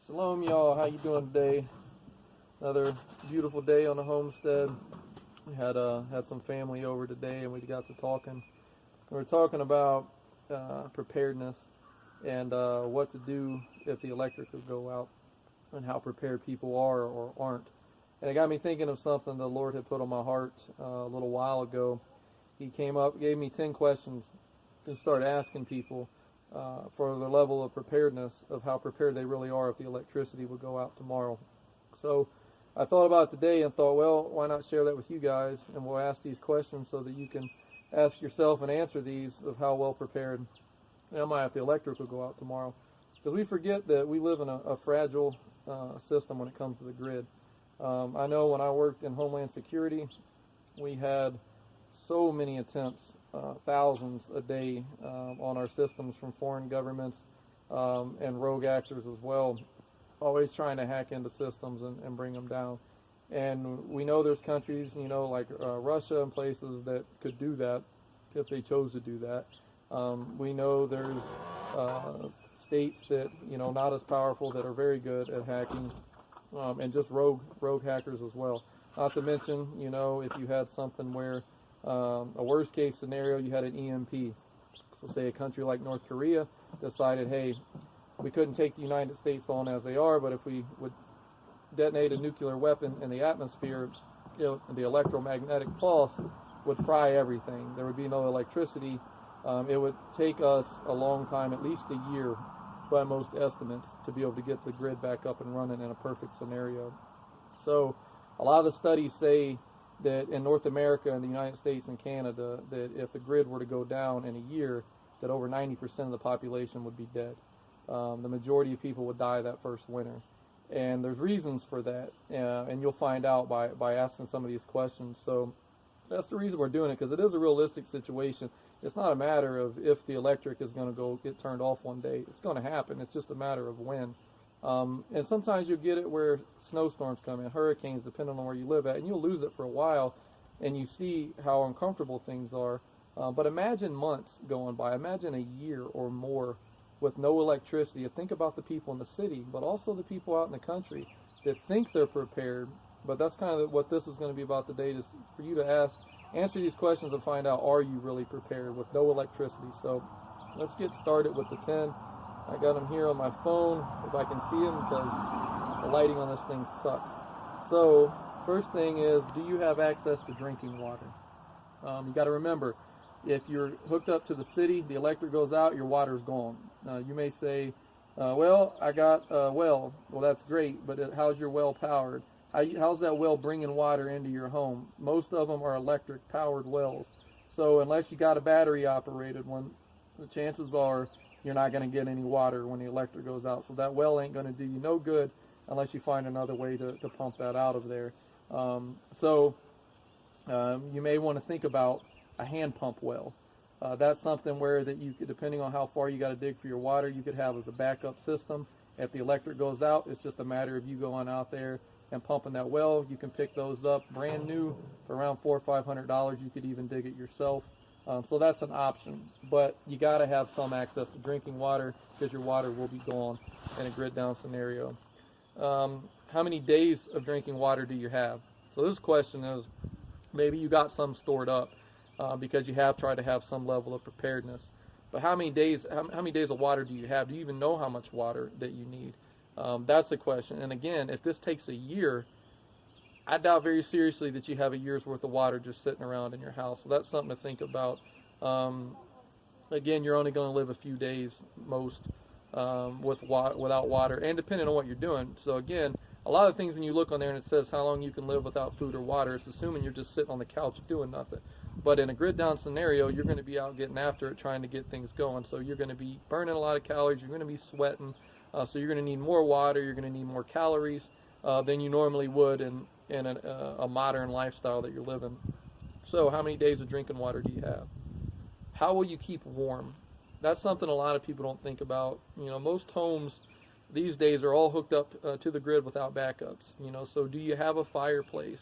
Shalom, y'all. How you doing today? Another beautiful day on the homestead. We had some family over today, and we got to talking. We were talking about preparedness and what to do if the electric would go out, and how prepared people are or aren't. And it got me thinking of something the Lord had put on my heart a little while ago. He came up, gave me 10 questions, and started asking people for their level of preparedness, of how prepared they really are if the electricity would go out tomorrow. So I thought about it today and thought, well, why not share that with you guys? And we'll ask these questions so that you can ask yourself and answer these of how well prepared am I if the electric would go out tomorrow. Because we forget that we live in a fragile system when it comes to the grid. I know when I worked in Homeland Security, we had so many attempts, thousands a day on our systems from foreign governments and rogue actors as well, always trying to hack into systems and bring them down. And we know there's countries, like Russia and places that could do that if they chose to do that. We know there's states that, not as powerful, that are very good at hacking, and just rogue hackers as well. Not to mention, if you had something where a worst case scenario, you had an EMP. So say a country like North Korea decided, hey, we couldn't take the United States on as they are, but if we would detonate a nuclear weapon in the atmosphere, the electromagnetic pulse would fry everything. There would be no electricity. It would take us a long time, at least a year by most estimates, to be able to get the grid back up and running in a perfect scenario. So a lot of the studies say that in North America and the United States and Canada, that if the grid were to go down in a year, that over 90% of the population would be dead. The majority of people would die that first winter. And there's reasons for that, and you'll find out by asking some of these questions. So that's the reason we're doing it, because it is a realistic situation. It's not a matter of if the electric is going to get turned off one day. It's going to happen. It's just a matter of when. And sometimes you'll get it where snowstorms come in, hurricanes, depending on where you live at, and you'll lose it for a while, and you see how uncomfortable things are. But imagine months going by. Imagine a year or more with no electricity. Think about the people in the city, but also the people out in the country that think they're prepared. But that's kind of what this is going to be about today, is for you to answer these questions and find out, are you really prepared with no electricity? So let's get started with the 10. I got them here on my phone, if I can see them, because the lighting on this thing sucks. So first thing is, do you have access to drinking water? You got to remember, if you're hooked up to the city, the electric goes out, your water's gone. You may say, well, I got a well. Well, that's great, but how's your well powered? How's that well bringing water into your home? Most of them are electric powered wells. So unless you got a battery operated one, the chances are you're not going to get any water when the electric goes out. So that well ain't going to do you no good unless you find another way to pump that out of there. You may want to think about a hand pump well. That's something where that you could, depending on how far you got to dig for your water, you could have as a backup system. If the electric goes out, it's just a matter of you going out there and pumping that well. You can pick those up brand new for around $400 or $500. You could even dig it yourself. So that's an option, but you got to have some access to drinking water, because your water will be gone in a grid down scenario. How many days of drinking water do you have? So this question is, maybe you got some stored up because you have tried to have some level of preparedness. But how many days of water do you have? Do you even know how much water that you need? That's a question. And again, if this takes a year, I doubt very seriously that you have a year's worth of water just sitting around in your house. So that's something to think about. Again, you're only going to live a few days most without water, and depending on what you're doing. So again, a lot of things when you look on there and it says how long you can live without food or water, it's assuming you're just sitting on the couch doing nothing. But in a grid down scenario, you're going to be out getting after it, trying to get things going. So you're going to be burning a lot of calories. You're going to be sweating. So you're going to need more water. You're going to need more calories than you normally would in a modern lifestyle that you're living. So how many days of drinking water do you have? How will you keep warm? That's something a lot of people don't think about. Most homes these days are all hooked up to the grid without backups. So do you have a fireplace?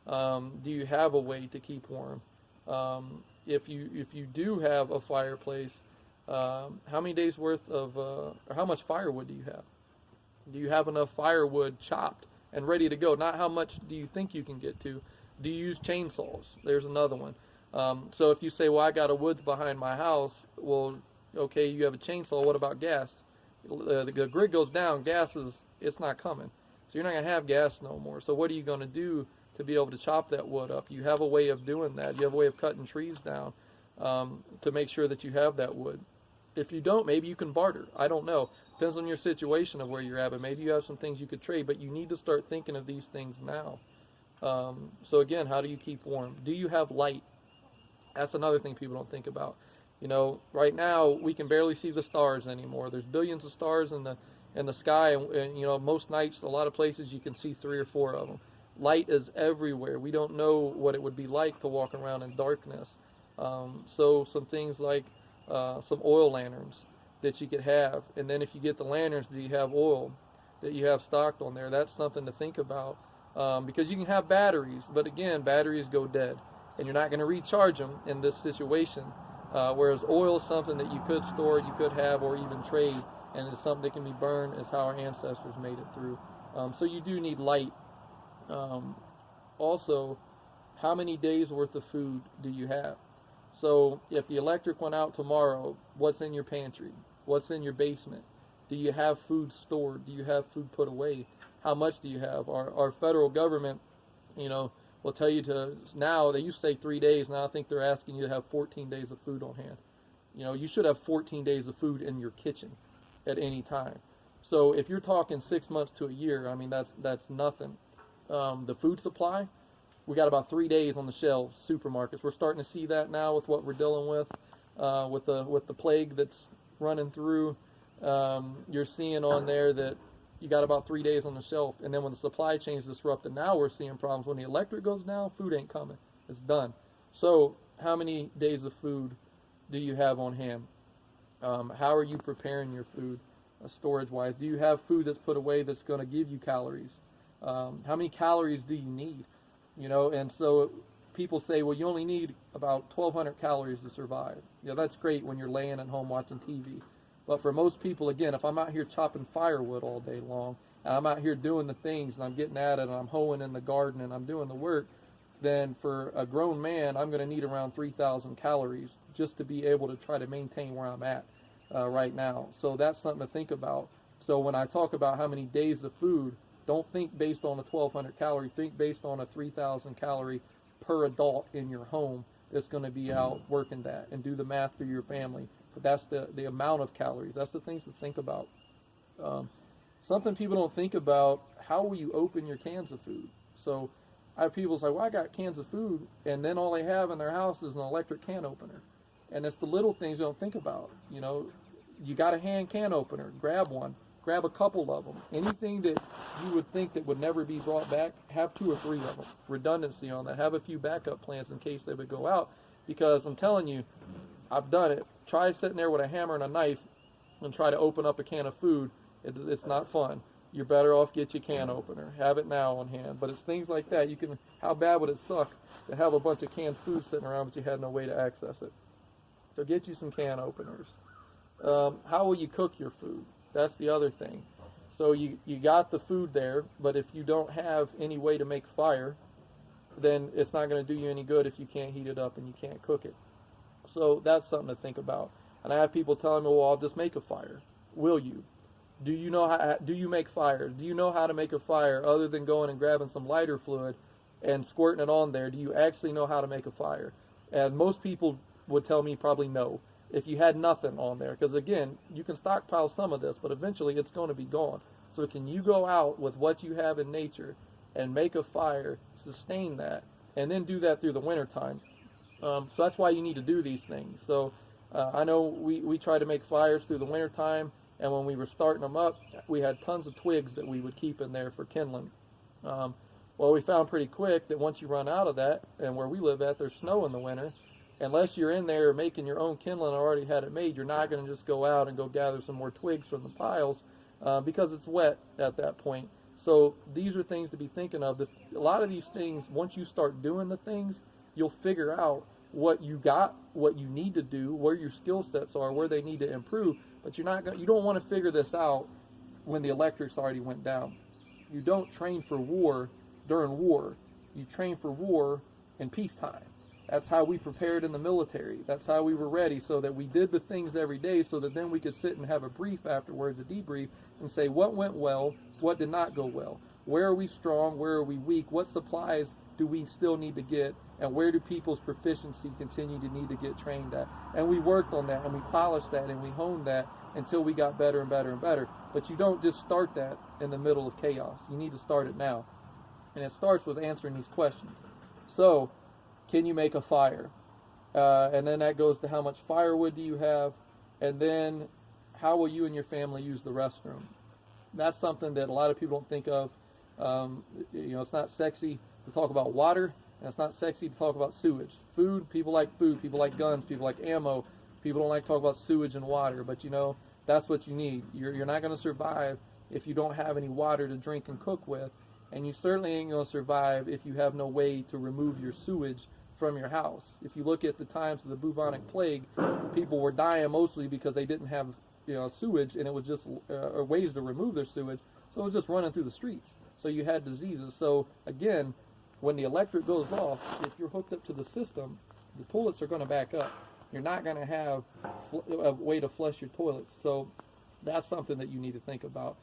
Do you have a way to keep warm? If you do have a fireplace, how many days worth of, or how much firewood do you have? Do you have enough firewood chopped and ready to go? Not how much do you think you can get to. Do you use chainsaws? There's another one. So if you say, well, I got a woods behind my house, well, okay, you have a chainsaw. What about gas? The grid goes down. Gas it's not coming. So you're not going to have gas no more. So what are you going to do to be able to chop that wood up? You have a way of doing that. You have a way of cutting trees down to make sure that you have that wood. If you don't, maybe you can barter. I don't know. Depends on your situation of where you're at, but maybe you have some things you could trade, but you need to start thinking of these things now. So again, how do you keep warm? Do you have light? That's another thing people don't think about. You know, right now we can barely see the stars anymore. There's billions of stars in the sky, and you know, most nights, a lot of places you can see 3 or 4 of them. Light is everywhere. We don't know what it would be like to walk around in darkness. So some things like some oil lanterns that you could have, and then if you get the lanterns, do you have oil that you have stocked on there? That's something to think about, because you can have batteries, but again, batteries go dead, and you're not going to recharge them in this situation. Whereas oil is something that you could store, you could have, or even trade, and it's something that can be burned, as how our ancestors made it through. So you do need light. Also, how many days worth of food do you have? So if the electric went out tomorrow, what's in your pantry? What's in your basement? Do you have food stored? Do you have food put away? How much do you have? Our federal government, you know, will tell you to, now they used to say 3 days, now I think they're asking you to have 14 days of food on hand. You know, you should have 14 days of food in your kitchen at any time. So if you're talking 6 months to a year, I mean, that's nothing. The food supply, we got about 3 days on the shelves, supermarkets. We're starting to see that now with what we're dealing with the plague that's running through. You're seeing on there that you got about 3 days on the shelf, and then when the supply chain is disrupted, now we're seeing problems. When the electric goes down, food ain't coming. It's done. So how many days of food do you have on hand? How are you preparing your food storage-wise? Do you have food that's put away that's going to give you calories? How many calories do you need? You know, and so people say, well, you only need about 1,200 calories to survive. Yeah, that's great when you're laying at home watching TV. But for most people, again, if I'm out here chopping firewood all day long, and I'm out here doing the things, and I'm getting at it, and I'm hoeing in the garden, and I'm doing the work, then for a grown man, I'm going to need around 3,000 calories just to be able to try to maintain where I'm at right now. So that's something to think about. So when I talk about how many days of food, don't think based on a 1,200 calorie, think based on a 3,000 calorie per adult in your home that's going to be out working that, and do the math for your family. But that's the amount of calories. That's the things to think about. Something people don't think about, how will you open your cans of food? So I have people say, well, I got cans of food, and then all they have in their house is an electric can opener. And it's the little things you don't think about. You know, you got a hand can opener, grab one. Grab a couple of them. Anything that you would think that would never be brought back, have 2 or 3 of them. Redundancy on that. Have a few backup plans in case they would go out. Because I'm telling you, I've done it. Try sitting there with a hammer and a knife and try to open up a can of food. It's not fun. You're better off get your can opener. Have it now on hand. But it's things like that. You can. How bad would it suck to have a bunch of canned food sitting around but you had no way to access it? So get you some can openers. How will you cook your food? That's the other thing. So you got the food there, but if you don't have any way to make fire, then it's not going to do you any good if you can't heat it up and you can't cook it. So that's something to think about. And I have people telling me, well, I'll just make a fire. Will you? Do you know how? Do you make fires? Do you know how to make a fire other than going and grabbing some lighter fluid and squirting it on there? Do you actually know how to make a fire? And most people would tell me probably no. If you had nothing on there, because again, you can stockpile some of this, but eventually it's going to be gone. So can you go out with what you have in nature and make a fire, sustain that, and then do that through the winter time? So that's why you need to do these things. So I know we try to make fires through the winter time, and when we were starting them up, we had tons of twigs that we would keep in there for kindling. Well, we found pretty quick that once you run out of that, and where we live at, there's snow in the winter. Unless you're in there making your own kindling and already had it made, you're not going to just go out and go gather some more twigs from the piles because it's wet at that point. So these are things to be thinking of. A lot of these things, once you start doing the things, you'll figure out what you got, what you need to do, where your skill sets are, where they need to improve. But you don't want to figure this out when the electrics already went down. You don't train for war during war. You train for war in peacetime. That's how we prepared in the military. That's how we were ready, so that we did the things every day, so that then we could sit and have a brief afterwards, a debrief, and say what went well, what did not go well. Where are we strong? Where are we weak? What supplies do we still need to get? And where do people's proficiency continue to need to get trained at? And we worked on that, and we polished that, and we honed that until we got better and better and better. But you don't just start that in the middle of chaos. You need to start it now. And it starts with answering these questions. So, can you make a fire? And then that goes to how much firewood do you have? And then how will you and your family use the restroom? That's something that a lot of people don't think of. It's not sexy to talk about water, and it's not sexy to talk about sewage. Food, people like guns, people like ammo. People don't like to talk about sewage and water, but that's what you need. You're not going to survive if you don't have any water to drink and cook with, and you certainly ain't going to survive if you have no way to remove your sewage from your house. If you look at the times of the bubonic plague, people were dying mostly because they didn't have sewage, and it was just ways to remove their sewage, so it was just running through the streets. So you had diseases. So again, when the electric goes off, if you're hooked up to the system, the toilets are going to back up. You're not going to have a way to flush your toilets. So that's something that you need to think about.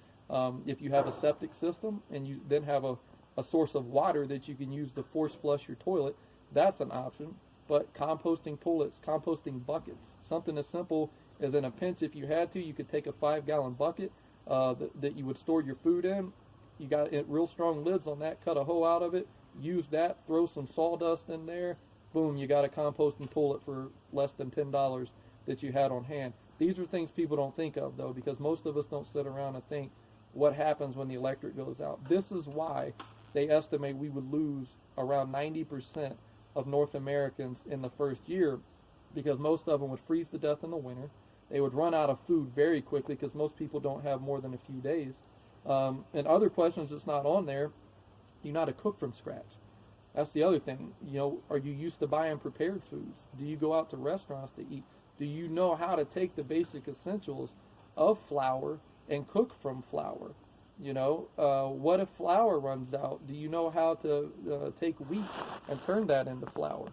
If you have a septic system and you then have a source of water that you can use to force flush your toilet, that's an option. But composting toilets, composting buckets, something as simple as in a pinch, if you had to, you could take a 5-gallon bucket that you would store your food in. You got real strong lids on that, cut a hole out of it, use that, throw some sawdust in there, boom, you got a composting toilet for less than $10 that you had on hand. These are things people don't think of, though, because most of us don't sit around and think what happens when the electric goes out. This is why they estimate we would lose around 90% of North Americans in the first year, because most of them would freeze to death in the winter. They would run out of food very quickly because most people don't have more than a few days. And other questions that's not on there, you know how to cook from scratch. That's the other thing. Are you used to buying prepared foods? Do you go out to restaurants to eat? Do you know how to take the basic essentials of flour and cook from flour? What if flour runs out? Do you know how to take wheat and turn that into flour?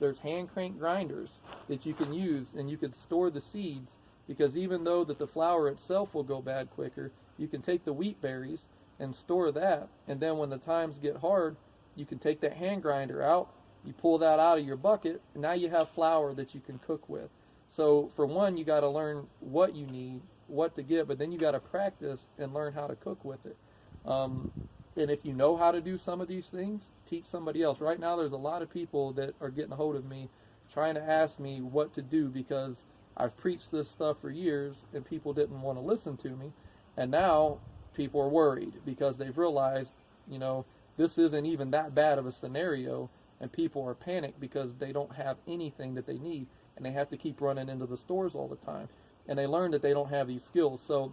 There's hand crank grinders that you can use, and you can store the seeds, because even though that the flour itself will go bad quicker, you can take the wheat berries and store that, and then when the times get hard, you can take that hand grinder out, you pull that out of your bucket, and now you have flour that you can cook with. So for one, you got to learn what you need, what to get, but then you got to practice and learn how to cook with it. And if you know how to do some of these things, teach somebody else. Right now, there's a lot of people that are getting a hold of me trying to ask me what to do, because I've preached this stuff for years and people didn't want to listen to me. And now people are worried because they've realized, this isn't even that bad of a scenario, and people are panicked because they don't have anything that they need, and they have to keep running into the stores all the time. And they learn that they don't have these skills. So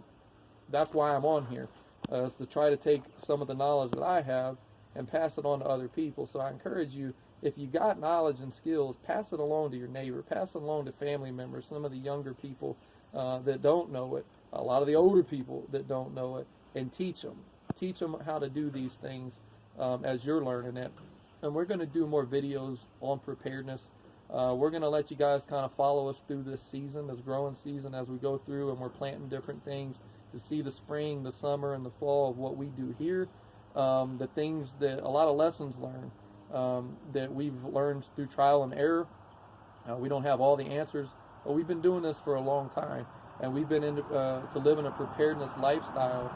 that's why I'm on here, is to try to take some of the knowledge that I have and pass it on to other people. So I encourage you, if you got knowledge and skills, pass it along to your neighbor, pass it along to family members, some of the younger people that don't know it, a lot of the older people that don't know it, and teach them. Teach them how to do these things as you're learning it. And we're going to do more videos on preparedness. We're going to let you guys kind of follow us through this season, this growing season, as we go through, and we're planting different things to see the spring, the summer, and the fall of what we do here. The things that, a lot of lessons learned that we've learned through trial and error. We don't have all the answers, but we've been doing this for a long time, and we've been to live in a preparedness lifestyle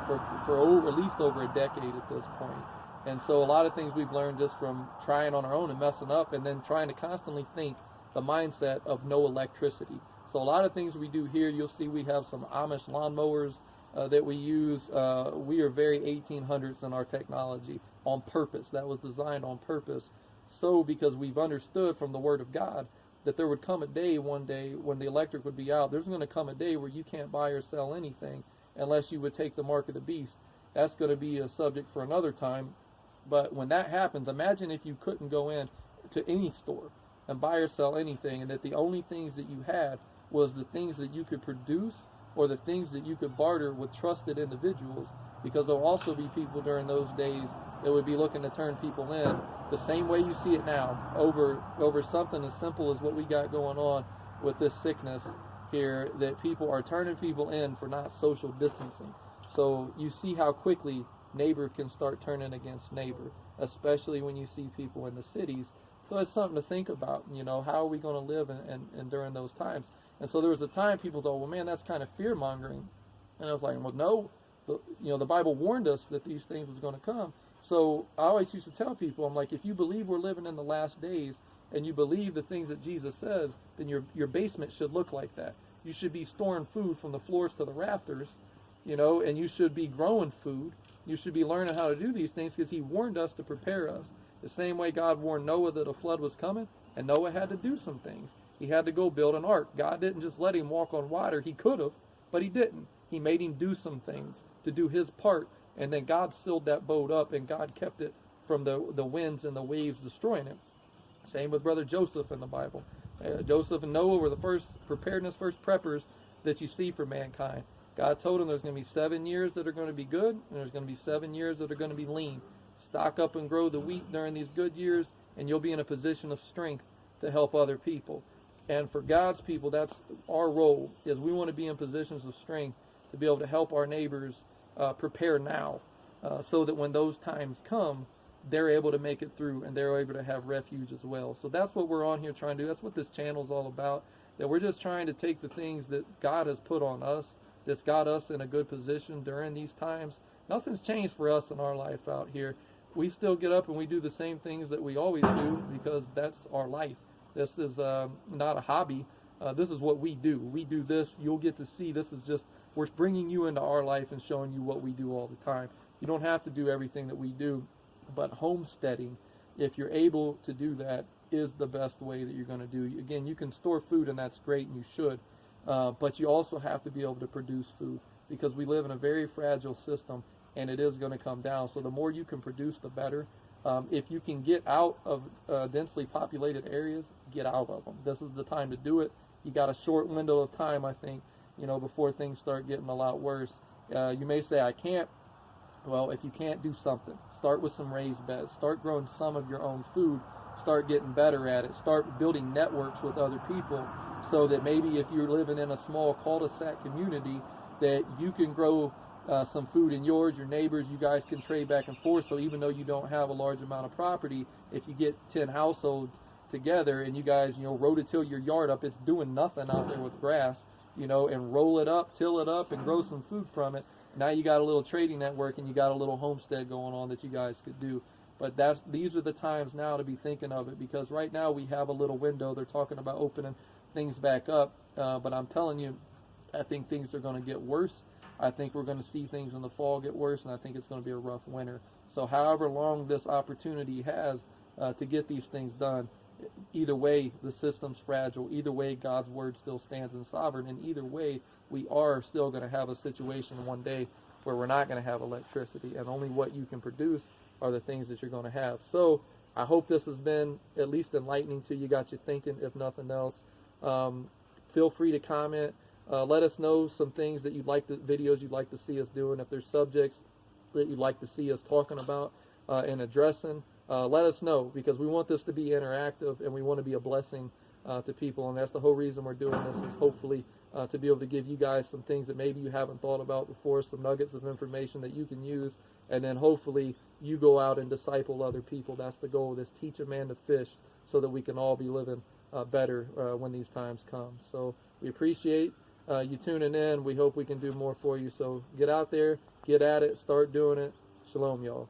for at least over a decade at this point. And so a lot of things we've learned just from trying on our own and messing up, and then trying to constantly think the mindset of no electricity. So a lot of things we do here, you'll see we have some Amish lawnmowers that we use. We are very 1800s in our technology on purpose. That was designed on purpose. So because we've understood from the Word of God that there would come a day, one day, when the electric would be out. There's going to come a day where you can't buy or sell anything unless you would take the mark of the beast. That's going to be a subject for another time. But when that happens, imagine if you couldn't go in to any store and buy or sell anything, and that the only things that you had was the things that you could produce or the things that you could barter with trusted individuals, because there'll also be people during those days that would be looking to turn people in the same way you see it now over something as simple as what we got going on with this sickness here, that people are turning people in for not social distancing. So you see how quickly neighbor can start turning against neighbor, especially when you see people in the cities. So it's something to think about, how are we going to live and during those times? And so there was a time people thought, well, man, that's kind of fear-mongering. And I was like, well, no, the Bible warned us that these things was going to come. So I always used to tell people, I'm like, if you believe we're living in the last days and you believe the things that Jesus says, then your basement should look like that. You should be storing food from the floors to the rafters, and you should be growing food. You should be learning how to do these things because he warned us to prepare us. The same way God warned Noah that a flood was coming, and Noah had to do some things. He had to go build an ark. God didn't just let him walk on water. He could have, but he didn't. He made him do some things to do his part, and then God sealed that boat up, and God kept it from the winds and the waves destroying it. Same with Brother Joseph in the Bible. Joseph and Noah were the first preparedness, first preppers that you see for mankind. God told him there's going to be 7 years that are going to be good, and there's going to be 7 years that are going to be lean. Stock up and grow the wheat during these good years, and you'll be in a position of strength to help other people. And for God's people, that's our role, is we want to be in positions of strength to be able to help our neighbors prepare now, so that when those times come, they're able to make it through and they're able to have refuge as well. So that's what we're on here trying to do. That's what this channel is all about, that we're just trying to take the things that God has put on us, that's got us in a good position during these times. Nothing's changed for us in our life out here. We still get up and we do the same things that we always do because that's our life. This is not a hobby. This is what we do. We do this. You'll get to see. This is just, we're bringing you into our life and showing you what we do all the time. You don't have to do everything that we do, but homesteading, if you're able to do that, is the best way that you're going to do. Again, you can store food, and that's great, and you should, but you also have to be able to produce food, because we live in a very fragile system, and it is going to come down. So the more you can produce, the better. If you can get out of densely populated areas, get out of them. This is the time to do it. You got a short window of time, I think, before things start getting a lot worse. You may say, I can't. Well, if you can't, do something. Start with some raised beds. Start growing some of your own food. Start getting better at it. Start building networks with other people, so that maybe if you're living in a small cul-de-sac community, that you can grow some food in yours, your neighbors, you guys can trade back and forth. So even though you don't have a large amount of property, if you get 10 households together and you guys, rototill your yard up, it's doing nothing out there with grass, and roll it up, till it up, and grow some food from it. Now you got a little trading network, and you got a little homestead going on that you guys could do. But these are the times now to be thinking of it, because right now we have a little window. They're talking about opening things back up, but I'm telling you, I think things are going to get worse. I think we're going to see things in the fall get worse, and I think it's going to be a rough winter. So however long this opportunity has to get these things done, either way, the system's fragile. Either way, God's word still stands and sovereign. And either way, we are still going to have a situation one day where we're not going to have electricity, and only what you can produce are the things that you're going to have. So I hope this has been at least enlightening to you, got you thinking, if nothing else. Feel free to comment. Let us know some things that videos you'd like to see us doing. If there's subjects that you'd like to see us talking about and addressing, let us know, because we want this to be interactive and we want to be a blessing to people. And that's the whole reason we're doing this, is hopefully to be able to give you guys some things that maybe you haven't thought about before, some nuggets of information that you can use, and then hopefully you go out and disciple other people. That's the goal of this, teach a man to fish, so that we can all be living better when these times come. So we appreciate you tuning in. We hope we can do more for you. So get out there, get at it, start doing it. Shalom, y'all.